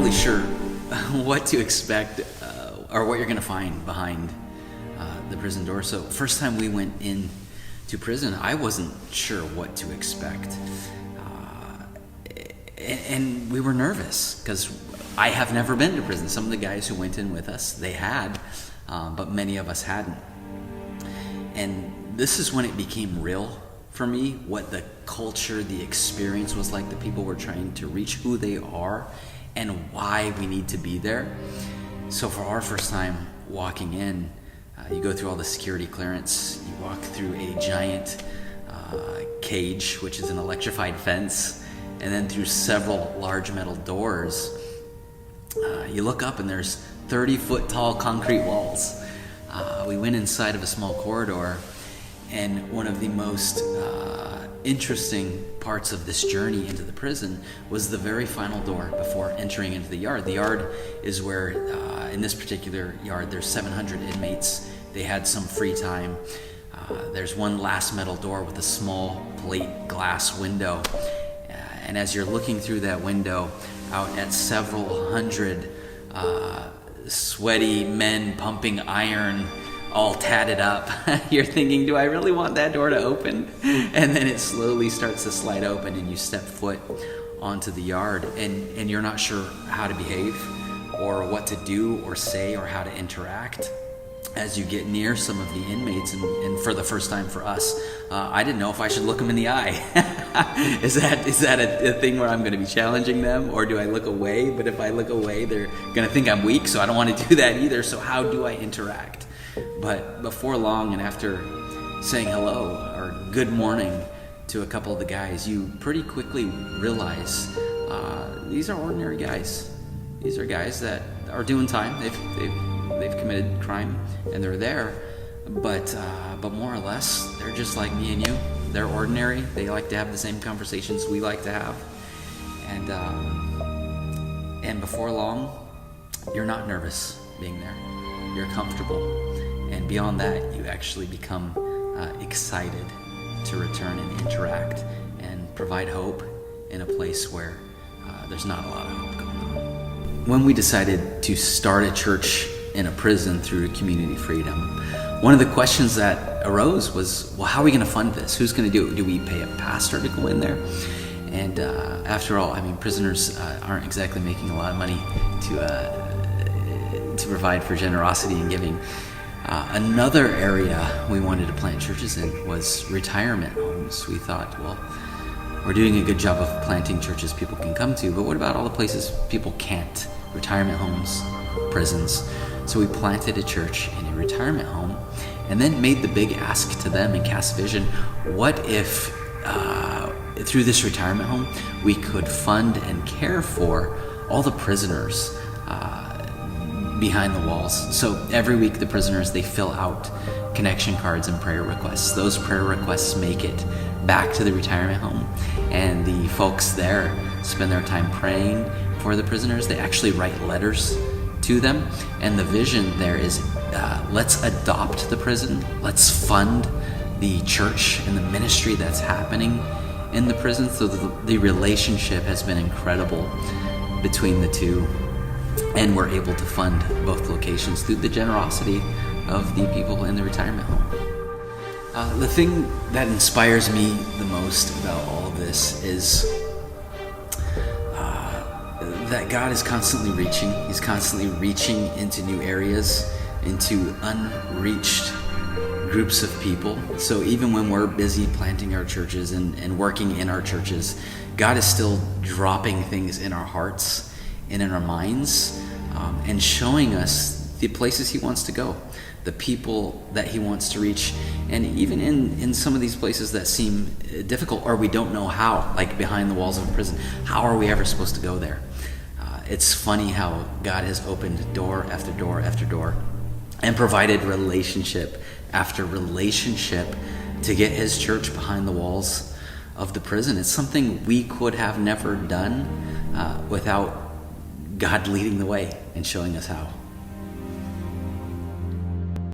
really sure what to expect or what you're going to find behind the prison door. So first time we went in to prison, I wasn't sure what to expect. And we were nervous because I have never been to prison. Some of the guys who went in with us, they had, but many of us hadn't. And this is when it became real for me, what the culture, the experience was like, the people were trying to reach, who they are, and why we need to be there. So for our first time walking in, you go through all the security clearance, you walk through a giant cage, which is an electrified fence, and then through several large metal doors. You look up and there's 30-foot tall concrete walls. We went inside of a small corridor, and one of the most interesting parts of this journey into the prison was the very final door before entering into the yard. The yard is where, in this particular yard, there's 700 inmates. They had some free time. There's one last metal door with a small plate glass window. And as you're looking through that window out at several hundred sweaty men pumping iron, all tatted up, you're thinking, do I really want that door to open? And then it slowly starts to slide open and you step foot onto the yard, and you're not sure how to behave or what to do or say or how to interact as you get near some of the inmates. And for the first time for us, I didn't know if I should look them in the eye. Is that a thing where I'm going to be challenging them, or do I look away? But if I look away, they're going to think I'm weak, so I don't want to do that either. So how do I interact? But before long, and after saying hello or good morning to a couple of the guys, you pretty quickly realize these are ordinary guys. These are guys that are doing time. They've committed crime and they're there, but more or less they're just like me and you. They're ordinary. They like to have the same conversations we like to have, and before long, you're not nervous being there. You're comfortable. And beyond that, you actually become excited to return and interact and provide hope in a place where there's not a lot of hope going on. When we decided to start a church in a prison through community freedom, one of the questions that arose was, well, how are we going to fund this? Who's going to do it? Do we pay a pastor to go in there? And after all, I mean, prisoners aren't exactly making a lot of money to provide for generosity and giving. Another area we wanted to plant churches in was retirement homes. We thought, well, we're doing a good job of planting churches people can come to, but what about all the places people can't? Retirement homes, prisons. So we planted a church in a retirement home and then made the big ask to them and cast vision. What if through this retirement home we could fund and care for all the prisoners behind the walls? So every week the prisoners, they fill out connection cards and prayer requests. Those prayer requests make it back to the retirement home, and the folks there spend their time praying for the prisoners. They actually write letters to them, and the vision there is let's adopt the prison, let's fund the church and the ministry that's happening in the prison. So the relationship has been incredible between the two, and we're able to fund both locations through the generosity of the people in the retirement home. The thing that inspires me the most about all of this is that God is constantly reaching. He's constantly reaching into new areas, into unreached groups of people. So even when we're busy planting our churches and working in our churches, God is still dropping things in our hearts and in our minds, and showing us the places He wants to go, the people that He wants to reach. And even in some of these places that seem difficult, or we don't know how, like behind the walls of a prison, how are we ever supposed to go there? It's funny how God has opened door after door after door and provided relationship after relationship to get His church behind the walls of the prison. It's something we could have never done without God leading the way and showing us how.